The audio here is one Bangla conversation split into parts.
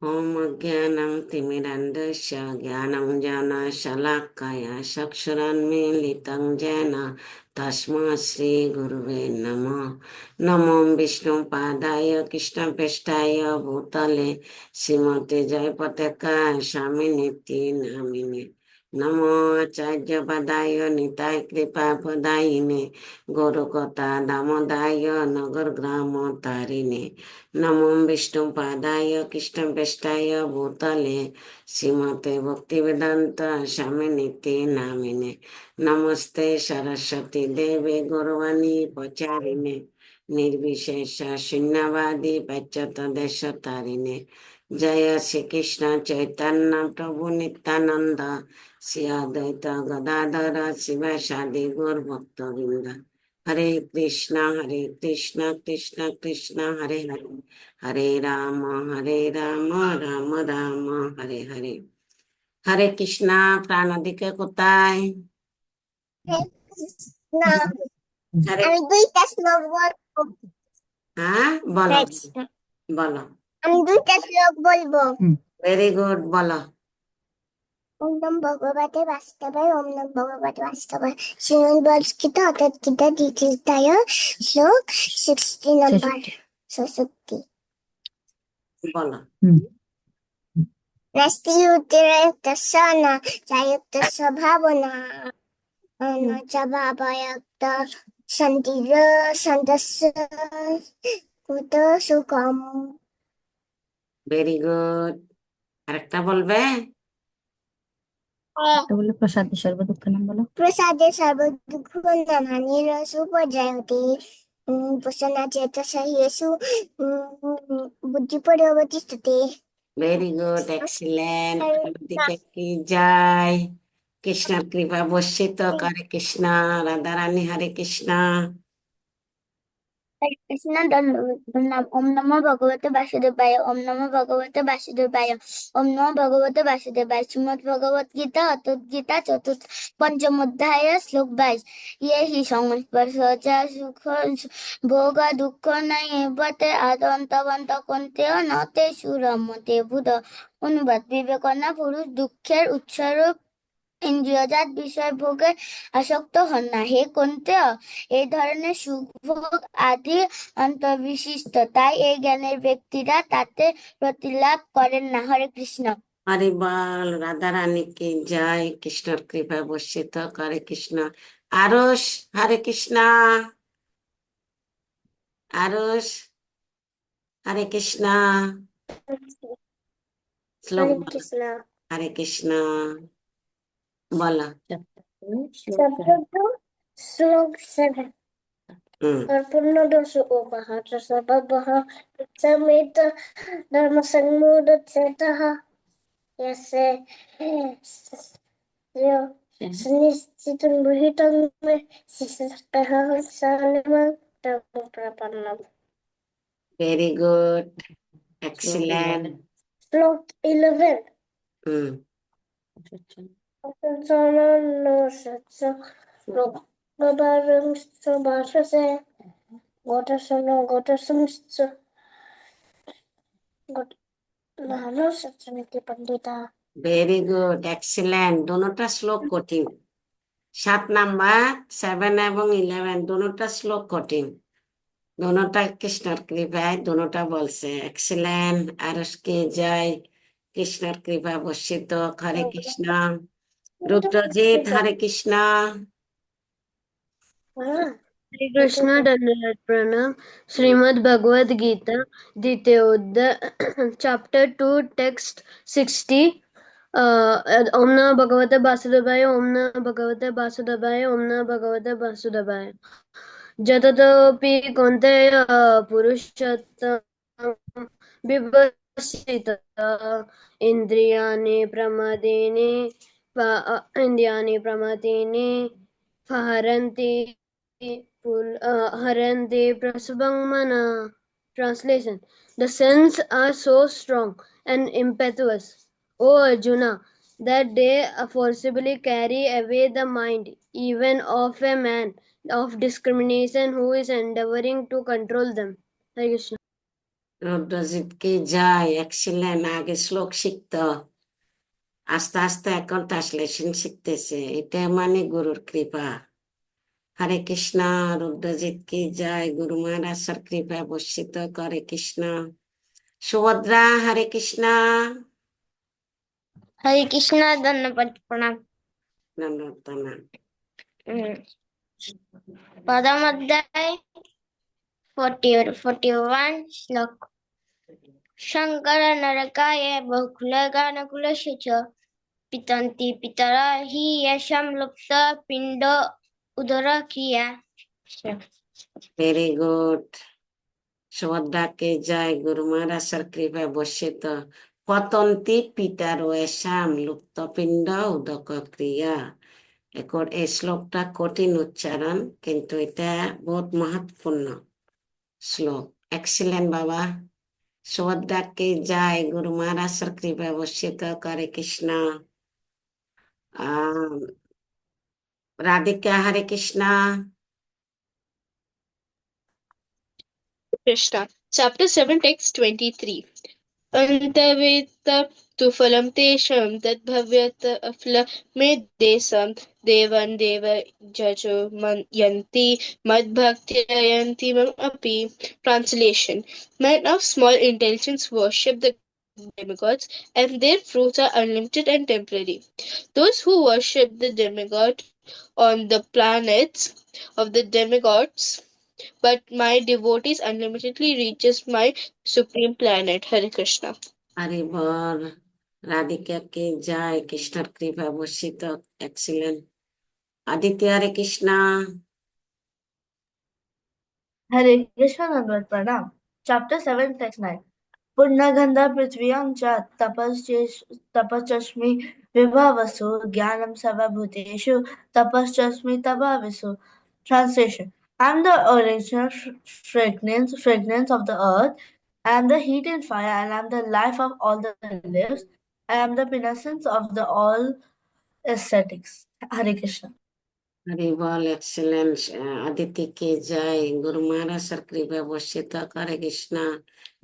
ॐ अज्ञानं तिमिरन्धस्य ज्ञानञ्जनशलाकया चक्षुरुन्मीलितं येन तस्मै श्रीगुरुवे नमः। नमो विष्णुपादाय कृष्णप्रेष्ठाय भूतले श्रीमते जयपताकाय स्वामिनिति नामिने। नमो आचार्यपदाय निताय कृपापदायिने गौरकथा दामोदाय नगरग्रामतारिणे। नमो विष्णुपादाय कृष्णप्रेष्ठाय भूतले श्रीमते भक्तिवेदांत स्वामिनिति नामिने। नमस्ते सरस्वती देवे गौरवाणी प्रचारिणे निर्विशेष शून्यवादी पश्चात देशतारिणे। जय श्री कृष्ण चैतन्य प्रभु नित्यानंद श्री अद्वैत गदाधर शिवासादि गौर भक्तवृंद। हरे कृष्णा कृष्ण कृष्ण हरे हरे, हरे राम राम राम हरे हरे। হরে কৃষ্ণা প্রাণ দিকে কোথায়? না, হরে আমি দুইটা শ্লোক বলবো। হ্যাঁ বলো বলো, আমি দুইটা শ্লোক বলবো। ভেরি গুড, বলো। ওম নমঃ ভগবতে বাসুদেবায়, ওম নমঃ ভগবতে বাসুদেবায়। শ্রীমদ্ভগবদ্গীতা অর্থাৎ গীতা দ্বিতীয় অধ্যায় শ্লোক 60 নম্বর 66। বলো। নাস্তি উত্তরস্য না জায়ুক্তস্য ভাবনা ন চ ভাবয়ক্ত শান্তির সন্তস্য কুত সুখম। ভেরি গুড, আরেকটা বলবে? বলে প্রসাদে সর্বদুঃখ নাম বলো। প্রসাদে সর্বদুঃখ নামানির সুপর্যায়তে প্রসন্ন চেতস ইয়েসু বুদ্ধি পরিবর্তিষ্ঠতে। Very good, excellent. দিকে কি যায়, কৃষ্ণের কৃপা বর্ষিত করে কৃষ্ণ। রাধা রানী হরে কৃষ্ণ। কৃষ্ণ ওম নমো ভগবতে বাসুদেবায়, ওম নমো ভগবতে বাসুদেবায়, ওম নমো ভগবতে বাসুদেবায়। শ্রীমদ্ ভগবত গীতা অর্থাৎ গীতা চতুর্থ পঞ্চম অধ্যায় শ্লোক 22। ইয়ে হি সংস্পর্শজা সুখ ভোগ দুঃখ নাই এবতে আদন্তবন্ত কন্তেয় নতে সুরমতে বুধ। অনুবাদ: বিবেকনা পুরুষ দুঃখের উৎসরূপ ইন্দ্রিয়জাত বিষয় ভোগে আসক্ত হন না। হে কন্তেয়, এই ধরনের সুখ ভোগ আদি অন্তর্বিশিষ্ট, তাই এই জ্ঞানের ব্যক্তিরা তাতে প্রতিলাভ করেন না। হরে কৃষ্ণ। হরি বল, রাধা রানী কি জয়, কৃষ্ণর কৃপা বর্ষিত করে কৃষ্ণ। আরুষ হরে কৃষ্ণ, আরুষ হরে কৃষ্ণ। শ্লোক হরে বলো। কৃষ্ণ। হরে কৃষ্ণ বলো। শ্লোক 7। হুম, সম্পূর্ণ দোষ উপহার সর্ববহ সমেত ধর্ম সংমূঢ় চেতঃ यस्य सुनिश्चितं गृहीतं मे शिष्यः सानिमं प्रपन्नम्। Very good, excellent. Slok 11. Hmm, पंडिता। Very good, excellent. দোনোটা শ্লোক কঠিন। 7 নাম্বার, 7 এবং 11 দোনোটা শ্লোক কঠিন। দোনোটা কৃষ্ণর কৃপায় দোনোটা বলছে। এক্সিলেন্ট। আরসকে জয়, কৃষ্ণর কৃপা বর্ষিত। হরে কৃষ্ণ। রুদ্রজিৎ হরে কৃষ্ণ। हरे कृष्णा दंडवत प्रणाम। श्रीमद् भगवद गीता द्वितीय अध्याय चैप्टर 2 टेक्स्ट 60। ओम नमः भगवते वासुदेवाय, ओम नमः भगवते वासुदेवाय, ओम नमः भगवते वासुदेवाय। जततोऽपि कौन्तेय पुरुषोत्तमं विवस्थितः इन्द्रियाणि प्रमादीनि हरन्ति हरन्ति प्रसभं mana. Translation: the senses are so strong and impetuous, O Arjuna, that they forcibly carry away the mind even of a man of discrimination who is endeavoring to control them. Hare Krishna. Rudrajit কি জয়, এক্সিলেন্ট। আগে শ্লোক শিখতো, আস্তে আস্তে এখন ট্রান্সলেশন শিখতেছে, এটা মানে গুরুর কৃপা। হরে কৃষ্ণ। রুদ্রজিৎ কি জয়, গুরু মহারাজের কৃপায় বর্ষিত করে কৃষ্ণ। সুভদ্রা হরে কৃষ্ণ। হরে কৃষ্ণ, ধন্যবাদ, প্রণাম। নন্দনা। উম, প্রথম অধ্যায় 41 শ্লোক। শঙ্কর নরকায় বহুকুলগানকুলস্য পিতন্তি পিতরা হি যশাম লুপ্ত পিণ্ড উদরক্রিয়া। Very good. সুভদ্রাকে জয়, গুরু মহারাজের কৃপায় বর্ষিত পতন্তি পিতার ওয়েশাম লুপ্তপিণ্ড উদক ক্রিয়া। এখন এই শ্লোকটা কঠিন উচ্চারণ, কিন্তু এটা বহুত মহত্বপূর্ণ শ্লোক। এক্সিলেন্ট বাবা। সুভদ্রাকে জয়, গুরু মহারাজের কৃপায় বর্ষিত করে কৃষ্ণ। আহ রাধিকা হরে Krishna. Krishna. Chapter 7, text 23. Antaveta tu phalam tesham tadbhavyat aflamedesam devan deva jajo yanti madbhaktiyanti mam api. Translation. Men of small intelligence worship the demigods, and their fruits are unlimited and temporary. Those who worship the demigod on the planets of the demigods, but my devotees unlimitedly reaches my supreme planet. Hare Krishna. Hari বল। রাধিকাকে জয়, কৃষ্ণর কৃপা বর্ষিত। Excellent. Aditya Hare Krishna. Hare Krishna Nandvat Pranam. Chapter 7, Text 9. Purnagandha Prithvyam Cha Tapaschasmi Vibhavasu Jnanam Sarvabhuteshu Tapaschasmi Tapavisu. Translation. I am the original fragrance of the earth. I am the heat and fire, and I am the life of all the lives. I am the innocence of the all aesthetics. Hare Krishna. Hari বল। এক্সিলেন্ট। আদিত্যকে জয়, গুরু মহারাজের কৃপা বর্ষিত করে কৃষ্ণ।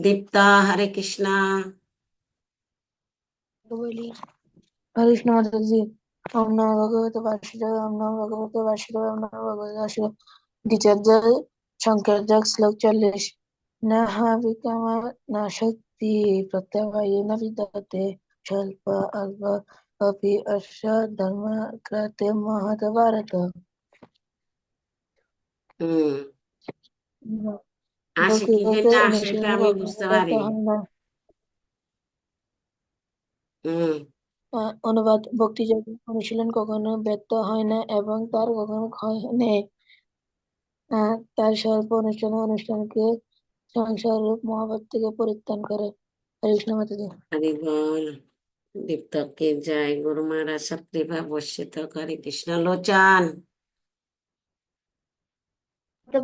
দীপ্ত হরে কৃষ্ণ। হরে কৃষ্ণ মাতাজি। ওম নমো ভগবতে বাসুদেবায়, ওম নমো ভগবতে বাসুদেবায়, ওম নমো ভগবতে বাসুদেবায়। দ্বিতীয় শঙ্করজাগ শ্লোক 40। না বিকামা না শক্তি প্রত্যবায় না বিদ্যতে স্বল্প অল্প অপি অশ্ব ধর্ম কৃতে মহৎ ভারত। হম আসে কি ভক্তিযোগে না, সেটা অনুশীলনে আমি কখনো বুঝতে ব্যর্থ পারি। হয় না। হম অনুবাদ: ভক্তিযোগে অনুশীলন কখনো ব্যর্থ হয় না এবং তার কখনো ক্ষয় নেই। তার স্বল্প অনুষ্ঠানকে সংসার রূপ মহাভারত থেকে পরিত্রাণ করে। হরে কৃষ্ণ মাতাজি। হরি বল। দীপ্তকে জয়, গুরু মহারাজের কৃপা বর্ষিত করে কৃষ্ণ। লোচন।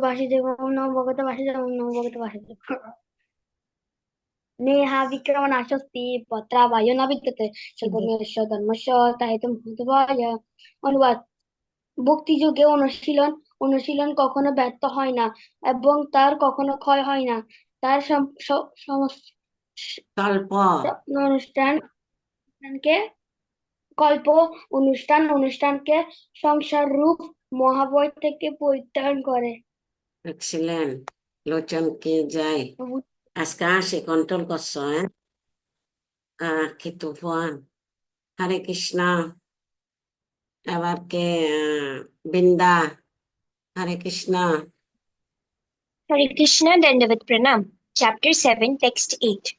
বাসুদেব, ওম নমো ভগবতে বাসুদেব, ওম নমো ভগবতে বাসুদেব। নেহা বিক্রমণ আসক্তি পত্রাবায় না বিদ্যতে স্বল্পমেয়স্য ধর্মস্য তাহিতম ভূতভায়। অনুবাদ: ভক্তি যুগে অনুশীলন কখনো ব্যর্থ হয় না এবং তার কখনো ক্ষয় হয় না। তার সমস্ত স্বল্প অনুষ্ঠানকে কল্প অনুষ্ঠানকে সংসার রূপ মহাভয় থেকে পরিত্রাণ করে। এক্সিলেন্ট। লোচনকে জয়। আজকে আসে কন্ট্রোল করছো, কি তুফান। হরে কৃষ্ণ। এবার কে? বৃন্দা। হরে Krishna. Hare Krishna Dandavat Pranam. Chapter 7, Text 8.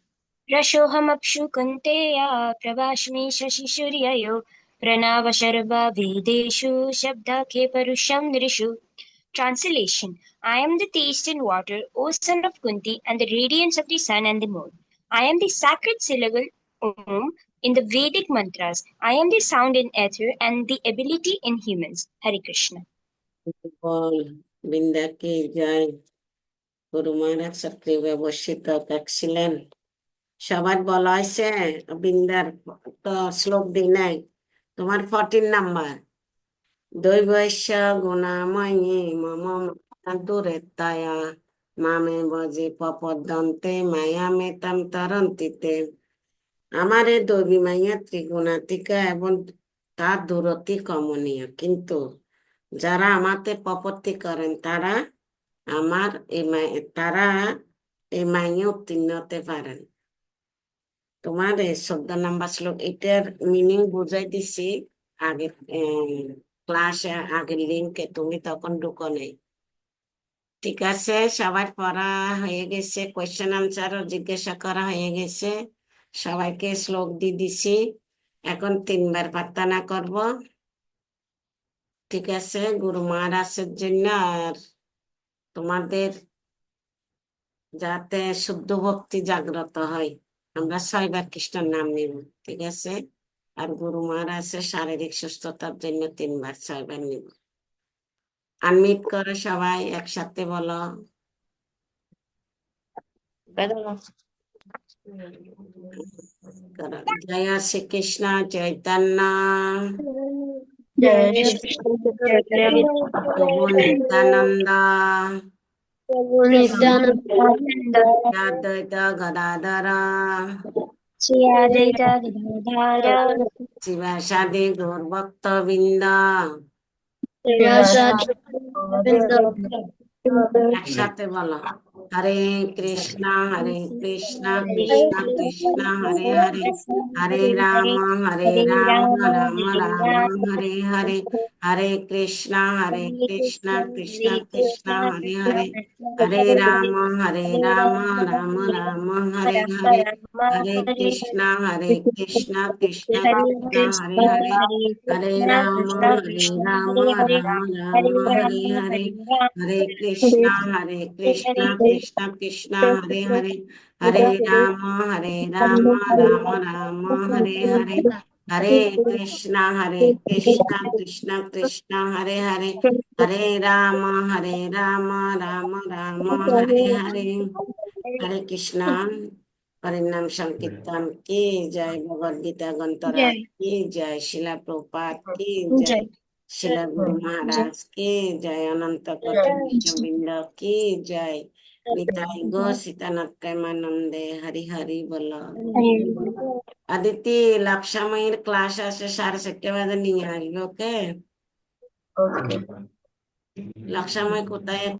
Rashohamapshu kunteya prabhashmi shashishuryayo pranavasharva vedeshu shabdakhe parusham nrishu. Translation. I am the taste in water, O son of Kunti, and the radiance of the sun and the moon. I am the sacred syllable Om in the Vedic mantras. I am the sound in ether and the ability in humans. Hare Krishna. বল। বৃন্দাকে জয়, গুরু মহারাজের কৃপা বর্ষিত। এক্সিলেন্ট। সবার বলা হয়েছে, বৃন্দার তো শ্লোক দিই নাই। তোমার 14 নাম্বার। দৈবৈশ্য গুণাময়ী মম দূরেত্তায়া মামে বজে পপদন্তে মায়ামে তাম তরন্তিতে। আমারে দৈবী মাইয়া ত্রিগুণাত্মিকা এবং তার দূরতি কমনীয়, কিন্তু যারা আমাতে প্রপত্তি করেন তারা আমার তারা এই মাইনে উত্তীর্ণ হতে পারেন। তোমার 14 নাম্বার শ্লোক, এটার মিনিং বুঝাই দিছি আগে ক্লাসে, আগের লিঙ্কে, তুমি তখন ঢুকো নেই। ঠিক আছে, সবার পড়া হয়ে গেছে, কোয়েশ্চেন আনসারও জিজ্ঞাসা করা হয়ে গেছে, সবাইকে শ্লোক দিয়ে দিছি। এখন 3বার প্রার্থনা করব। ঠিক আছে, গুরু মহারাজের জন্য আর তোমাদের যাতে শুদ্ধ ভক্তি জাগ্রত হয়। আমরা 6বার কৃষ্ণের নাম নিব। ঠিক আছে, আর গুরু মহারাজের শারীরিক সুস্থতার জন্য 3বার 6বার নিব। আনমিউট করো সবাই, একসাথে বলো। করো। জয় Shrikrishna Chaitanya Jai Jai Shri Shri Krishna, প্রভু নিত্যানন্দ Prabhu Nityananda, অদ্বৈত গদাধর Shri Advaita Gadadhara, শিবাসাদি গৌরভক্ত বৃন্দ Srivasa Govinda. একসাথে বলো। হরে কৃষ্ণ কৃষ্ণ Hare কৃষ্ণ হরে হরে, হরে Hare Ram Hare Ram Rama, Ram Hare Ram Rama, Hare Hare, হরে কৃষ্ণ কৃষ্ণ কৃষ্ণ কৃষ্ণ হরে হরে, হরে রাম রাম রাম হরে হরে, হরে কৃষ্ণ কৃষ্ণ কৃষ্ণ হরে হরে, হরে রাম রাম হরে হরে, হরে কৃষ্ণ কৃষ্ণ কৃষ্ণ হরে হরে, হরে রাম রাম রাম হরে হরে, হরে কৃষ্ণ কৃষ্ণ কৃষ্ণ হরে হরে, হরে রাম রাম রাম হরে হরে। হরে কৃষ্ণ। হরিনাম সংকীর্তন কি জয়, ভগবদ গীতা গ্রন্থরাজ কি জয়, শিলা প্রপাত কি জয়, শিলা গুরু মহারাজ কি জয়, অনন্ত কোটি বিশ্ববৃন্দ কি জয়, নিতাই গো সীতানাথ প্রেমানন্দে হরি হরি বল। আদিতি, লাকসাময়ীর ক্লাস আছে 4:30 বাজে, নিয়ে আসবে। ওকে, Okay. লাকসাময় কোথায়?